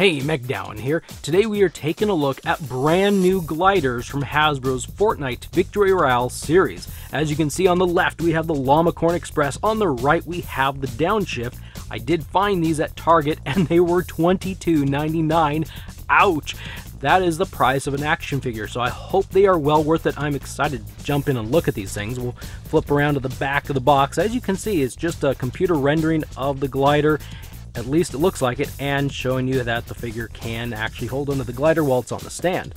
Hey, MacDowin here. Today we are taking a look at brand new gliders from Hasbro's Fortnite Victory Royale series. As you can see on the left, we have the Llamacorn Express. On the right, we have the Downshift. I did find these at Target and they were $22.99. Ouch! That is the price of an action figure, so I hope they are well worth it. I'm excited to jump in and look at these things. We'll flip around to the back of the box. As you can see, it's just a computer rendering of the glider. At least it looks like it, and showing you that the figure can actually hold onto the glider while it's on the stand.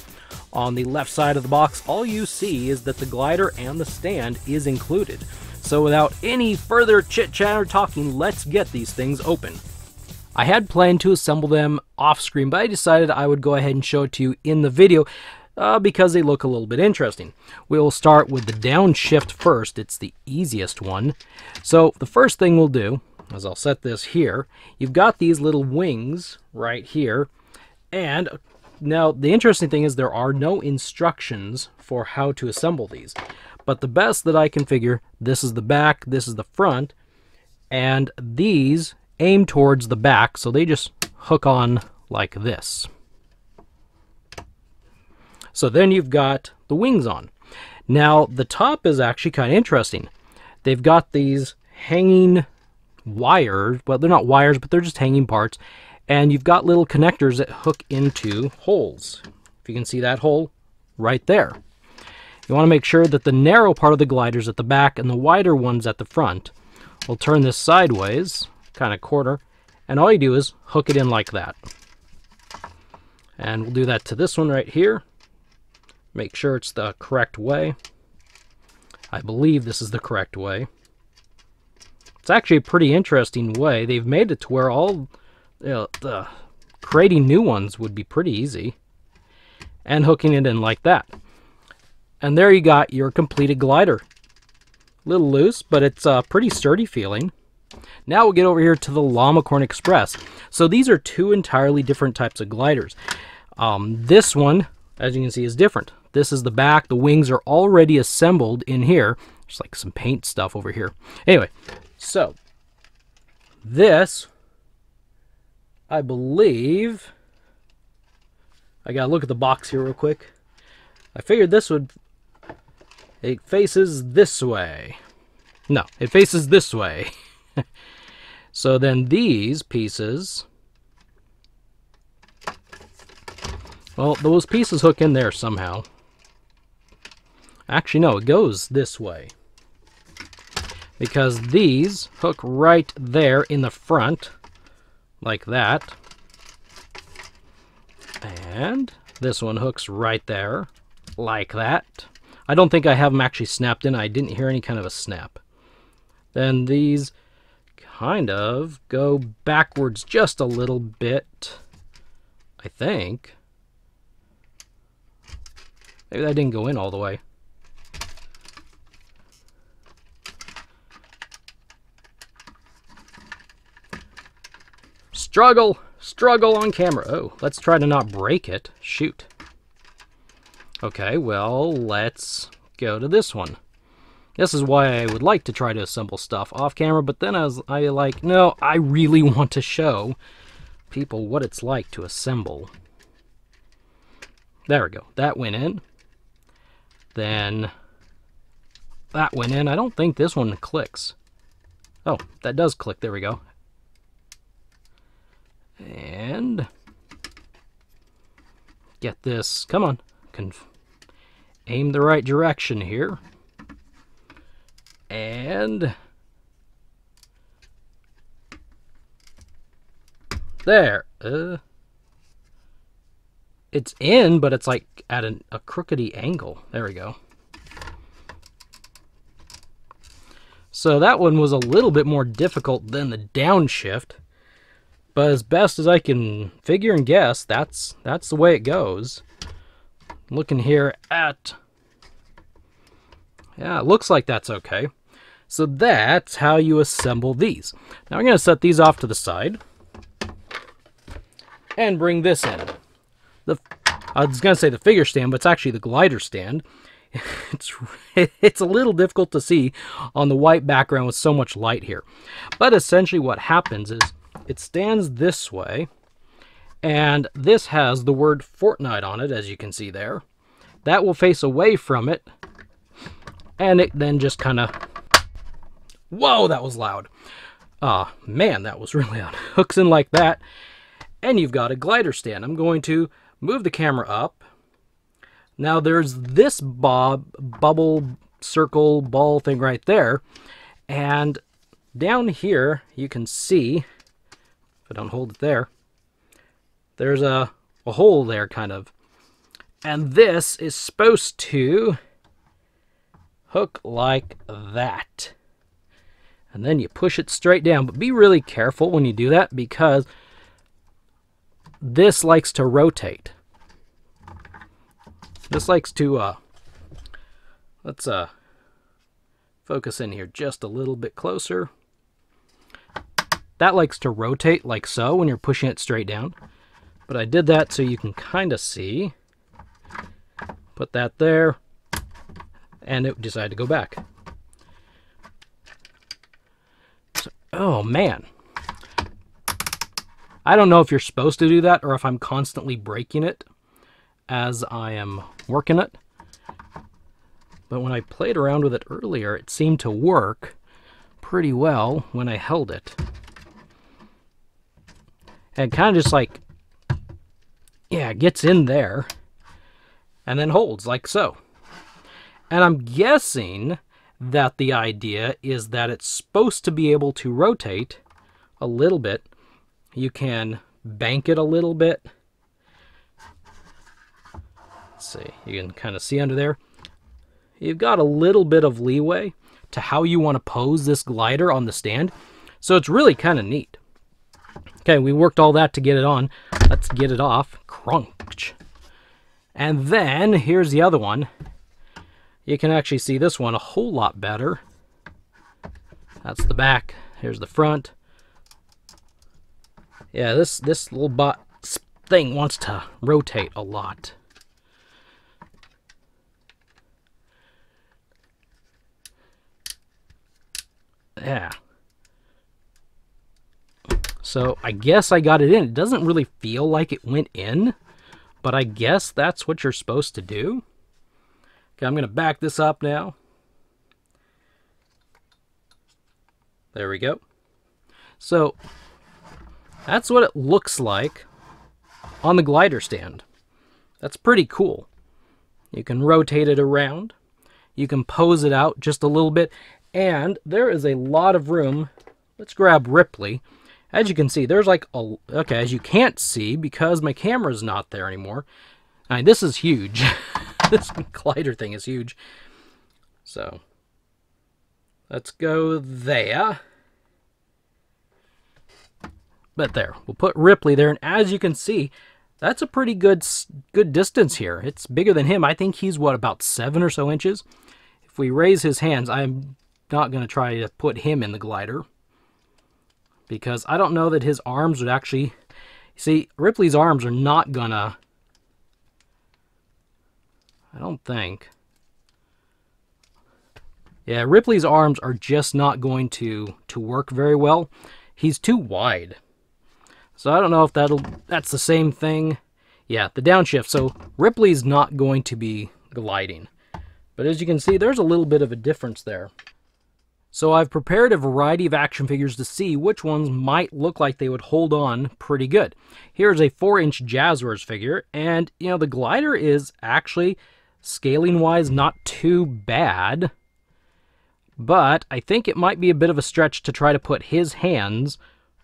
On the left side of the box, all you see is that the glider and the stand is included. So without any further chit-chat or talking, let's get these things open. I had planned to assemble them off screen, but I decided I would go ahead and show it to you in the video because they look a little bit interesting. We will start with the Downshift first. It's the easiest one. So the first thing we'll do, as I'll set this here, you've got these little wings right here, and now the interesting thing is there are no instructions for how to assemble these, but the best that I can figure, this is the back, this is the front, and these aim towards the back, so they just hook on like this. So then you've got the wings on. Now the top is actually kind of interesting. They've got these hanging wires, well, they're not wires, but they're just hanging parts, and you've got little connectors that hook into holes. If you can see that hole right there. You want to make sure that the narrow part of the glider's at the back and the wider one's at the front. We'll turn this sideways, kind of quarter, and all you do is hook it in like that. And we'll do that to this one right here. Make sure it's the correct way. I believe this is the correct way. It's actually a pretty interesting way. They've made it to where all creating new ones would be pretty easy. And hooking it in like that. And there you got your completed glider. A little loose, but it's pretty sturdy feeling. Now we'll get over here to the Llamacorn Express. So these are two entirely different types of gliders. This one, as you can see, is different. This is the back. The wings are already assembled in here. There's like some paint stuff over here. Anyway. So, this, I believe, I gotta look at the box here real quick. I figured this would, it faces this way. No, it faces this way. So then these pieces, well, those pieces hook in there somehow. Actually, no, it goes this way. Because these hook right there in the front, like that. And this one hooks right there, like that. I don't think I have them actually snapped in. I didn't hear any kind of a snap. Then these kind of go backwards just a little bit, I think. Maybe that didn't go in all the way. Struggle on camera. Oh, let's try to not break it. Shoot. Okay, well, let's go to this one. This is why I would like to try to assemble stuff off camera, but then I like, no, I really want to show people what it's like to assemble. There we go. That went in. Then that went in. I don't think this one clicks. Oh, that does click. There we go. And get this, come on, aim the right direction here. And there. It's in, but it's like at a crookedy angle. There we go. So that one was a little bit more difficult than the Downshift. But as best as I can figure and guess, that's the way it goes. Looking here at, yeah, it looks like that's okay. So that's how you assemble these. Now I'm going to set these off to the side and bring this in. I was going to say the figure stand, but it's actually the glider stand. It's a little difficult to see on the white background with so much light here. But essentially what happens is it stands this way, And this has the word Fortnite on it, as you can see there. That will face away from it, and it then just kind of... Whoa, that was loud. Man, that was really loud. Hooks in like that, and you've got a glider stand. I'm going to move the camera up. Now there's this bubble circle ball thing right there, and down here you can see, if I don't hold it there, there's a hole there kind of, and this is supposed to hook like that, and then you push it straight down. But be really careful when you do that, because this likes to rotate. This likes to, let's focus in here just a little bit closer. That likes to rotate like so when you're pushing it straight down. But I did that so you can kind of see. Put that there, and it decided to go back. So, oh man. I don't know if you're supposed to do that or if I'm constantly breaking it as I am working it. But when I played around with it earlier, it seemed to work pretty well when I held it. And kind of just like, yeah, it gets in there and then holds like so. And I'm guessing that the idea is that it's supposed to be able to rotate a little bit. You can bank it a little bit. Let's see, you can kind of see under there. You've got a little bit of leeway to how you want to pose this glider on the stand. So it's really kind of neat. Okay, we worked all that to get it on. Let's get it off. Crunch. And then here's the other one. You can actually see this one a whole lot better. That's the back. Here's the front. Yeah, this little thing wants to rotate a lot. Yeah. So I guess I got it in. It doesn't really feel like it went in, but I guess that's what you're supposed to do. Okay, I'm going to back this up now. There we go. So that's what it looks like on the glider stand. That's pretty cool. You can rotate it around. You can pose it out just a little bit. And there is a lot of room. Let's grab Ripley. As you can see, there's like a... Okay, as you can't see because my camera's not there anymore. I mean, this is huge. This glider thing is huge. So, let's go there. But there, we'll put Ripley there. And as you can see, that's a pretty good distance here. It's bigger than him. I think he's, what, about 7 or so inches? If we raise his hands, I'm not going to try to put him in the glider, because I don't know that his arms would actually... See, Ripley's arms are not gonna... I don't think. Yeah, Ripley's arms are just not going to work very well. He's too wide. So I don't know if that's the same thing. Yeah, the downshift. So Ripley's not going to be gliding. But as you can see, there's a little bit of a difference there. So I've prepared a variety of action figures to see which ones might look like they would hold on pretty good. Here's a 4-inch Jazwares figure, and you know, the glider is actually, scaling-wise, not too bad. But I think it might be a bit of a stretch to try to put his hands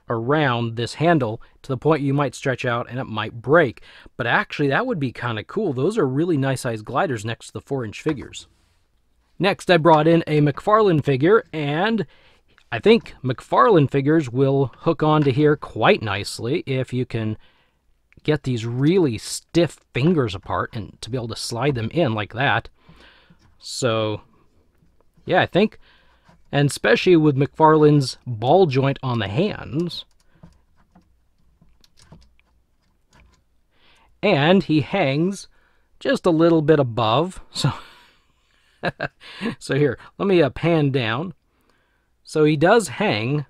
around this handle to the point you might stretch out and it might break. But actually, that would be kind of cool. Those are really nice-sized gliders next to the 4-inch figures. Next, I brought in a McFarlane figure, and I think McFarlane figures will hook onto here quite nicely if you can get these really stiff fingers apart and to be able to slide them in like that. So, yeah, I think, and especially with McFarlane's ball joint on the hands. And he hangs just a little bit above, so... So here, let me pan down. So he does hang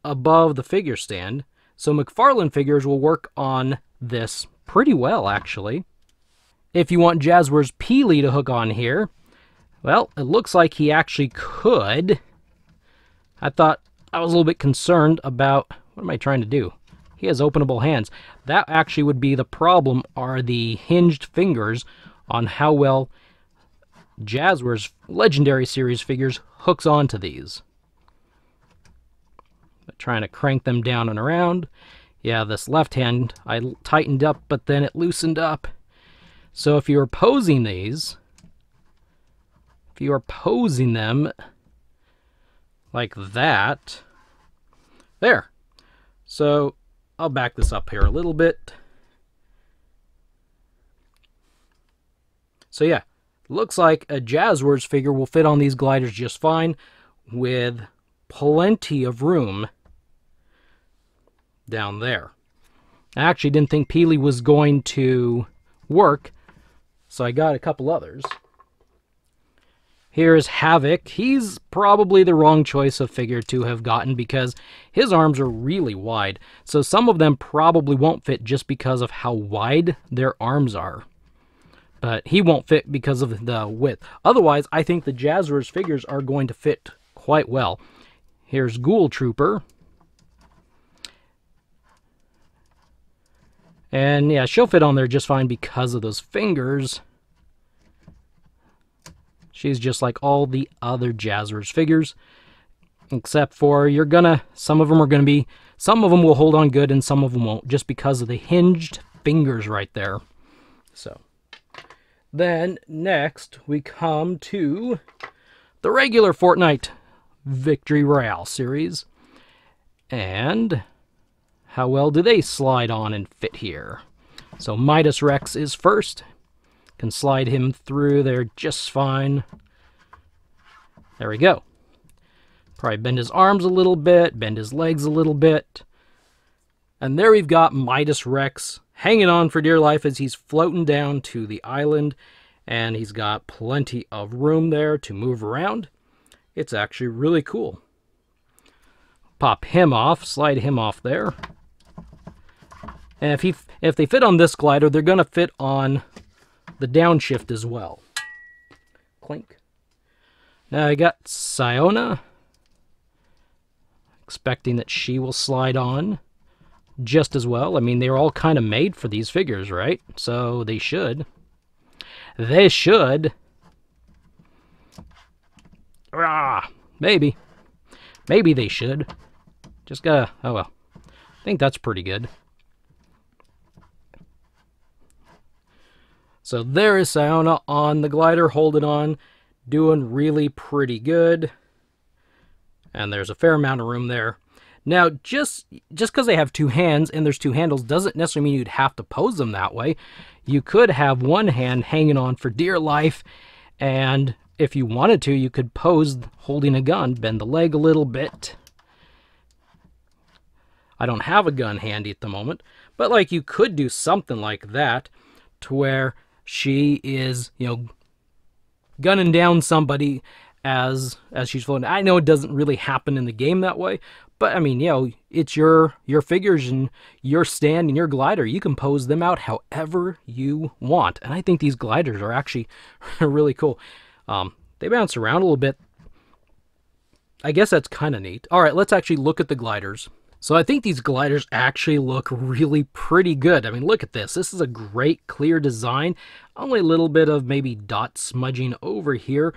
above the figure stand. So McFarlane figures will work on this pretty well, actually. If you want Jazwares Peely to hook on here, well, it looks like he actually could. I was a little bit concerned about, what am I trying to do? He has openable hands. That actually would be the problem, are the hinged fingers on how well Jazwares Legendary Series figures hooks onto these. But trying to crank them down and around. Yeah, this left hand I tightened up, but then it loosened up. So if you are posing these, if you are posing them like that, there. So I'll back this up here a little bit. So yeah, looks like a Jazwares figure will fit on these gliders just fine with plenty of room down there. I actually didn't think Peely was going to work, so I got a couple others. Here's Havoc. He's probably the wrong choice of figure to have gotten because his arms are really wide. So some of them probably won't fit just because of how wide their arms are. But he won't fit because of the width. Otherwise, I think the Jazwares figures are going to fit quite well. Here's Ghoul Trooper. And yeah, she'll fit on there just fine because of those fingers. She's just like all the other Jazwares figures, except for some of them will hold on good and some of them won't, just because of the hinged fingers right there. So, then next we come to the regular Fortnite Victory Royale series. And how well do they slide on and fit here? So Midas Rex is first. Can slide him through there just fine. There we go. Probably bend his arms a little bit, bend his legs a little bit. And there we've got Midas Rex hanging on for dear life as he's floating down to the island. And he's got plenty of room there to move around. It's actually really cool. Pop him off, slide him off there. And if they fit on this glider, they're going to fit on the Downshift as well. Clink. Now I got Siona. Expecting that she will slide on just as well. I mean, they're all kind of made for these figures, right? So they should. They should. Maybe. Maybe they should. Just gotta, oh well. I think that's pretty good. So there is Siona on the glider, holding on, doing really pretty good. And there's a fair amount of room there. Now, just because they have two hands and there's two handles doesn't necessarily mean you'd have to pose them that way. You could have one hand hanging on for dear life, and if you wanted to, you could pose holding a gun, bend the leg a little bit. I don't have a gun handy at the moment, but like you could do something like that to where she is, gunning down somebody as she's floating. I know it doesn't really happen in the game that way, but I mean, it's your figures and your stand and your glider. You can pose them out however you want, and I think these gliders are actually really cool. They bounce around a little bit. I guess that's kind of neat. All right, let's actually look at the gliders. So I think these gliders actually look really pretty good. I mean, look at this. This is a great clear design. Only a little bit of maybe dot smudging over here.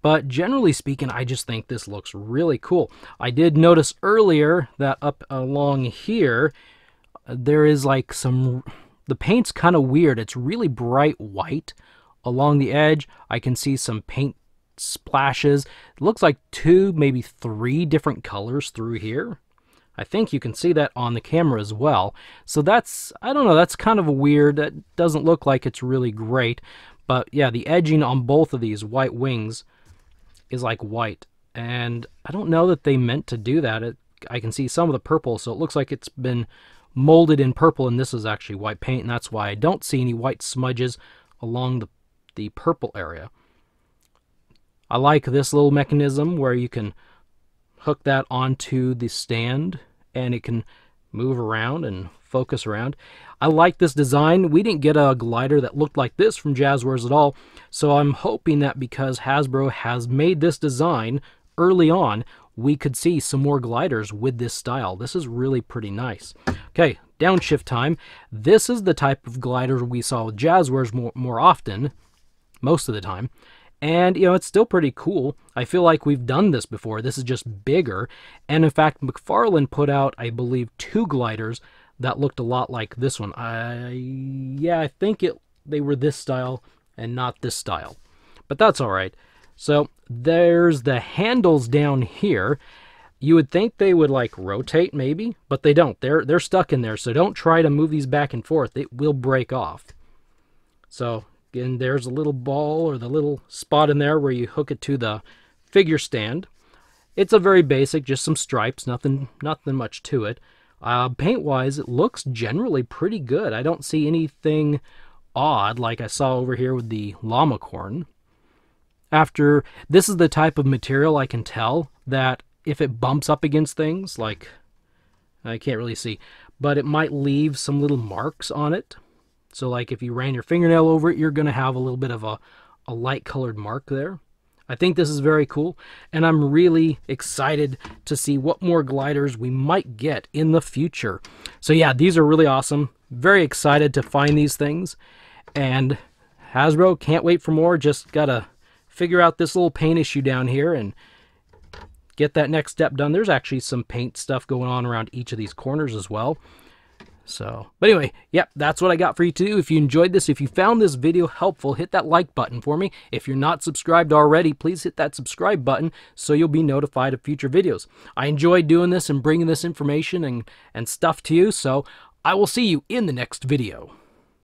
But generally speaking, I just think this looks really cool. I did notice earlier that up along here, there is like the paint's kind of weird. It's really bright white along the edge. I can see some paint splashes. It looks like 2, maybe 3 different colors through here. I think you can see that on the camera as well. So that's, I don't know, that's kind of weird. That doesn't look like it's really great. But yeah, the edging on both of these white wings is like white. And I don't know that they meant to do that. I can see some of the purple, so it looks like it's been molded in purple, and this is actually white paint, and that's why I don't see any white smudges along the purple area. I like this little mechanism where you can hook that onto the stand, and it can move around and focus around. I like this design. We didn't get a glider that looked like this from Jazwares at all, so I'm hoping that because Hasbro has made this design early on, we could see some more gliders with this style. This is really pretty nice. Okay, downshift time. This is the type of glider we saw with Jazwares more often, most of the time. And, you know, it's still pretty cool. I feel like we've done this before. This is just bigger. And in fact, McFarlane put out, I believe, 2 gliders that looked a lot like this one. Yeah, I think they were this style and not this style. But that's all right. So there's the handles down here. You would think they would like rotate maybe, but they don't. They're stuck in there. So don't try to move these back and forth. It will break off. So again, there's a little ball or the little spot in there where you hook it to the figure stand. It's a very basic, just some stripes, nothing much to it. Paint-wise, it looks generally pretty good. I don't see anything odd like I saw over here with the Llamacorn. This is the type of material I can tell that if it bumps up against things, like, I can't really see, but it might leave some little marks on it. So like if you ran your fingernail over it, you're going to have a little bit of a light colored mark there. I think this is very cool, and I'm really excited to see what more gliders we might get in the future. So yeah, these are really awesome. Very excited to find these things. And Hasbro, can't wait for more. Just got to figure out this little paint issue down here and get that next step done. There's actually some paint stuff going on around each of these corners as well. So, but anyway, yep, that's what I got for you to do. If you enjoyed this, if you found this video helpful, hit that like button for me. If you're not subscribed already, please hit that subscribe button so you'll be notified of future videos. I enjoy doing this and bringing this information and stuff to you, so I will see you in the next video.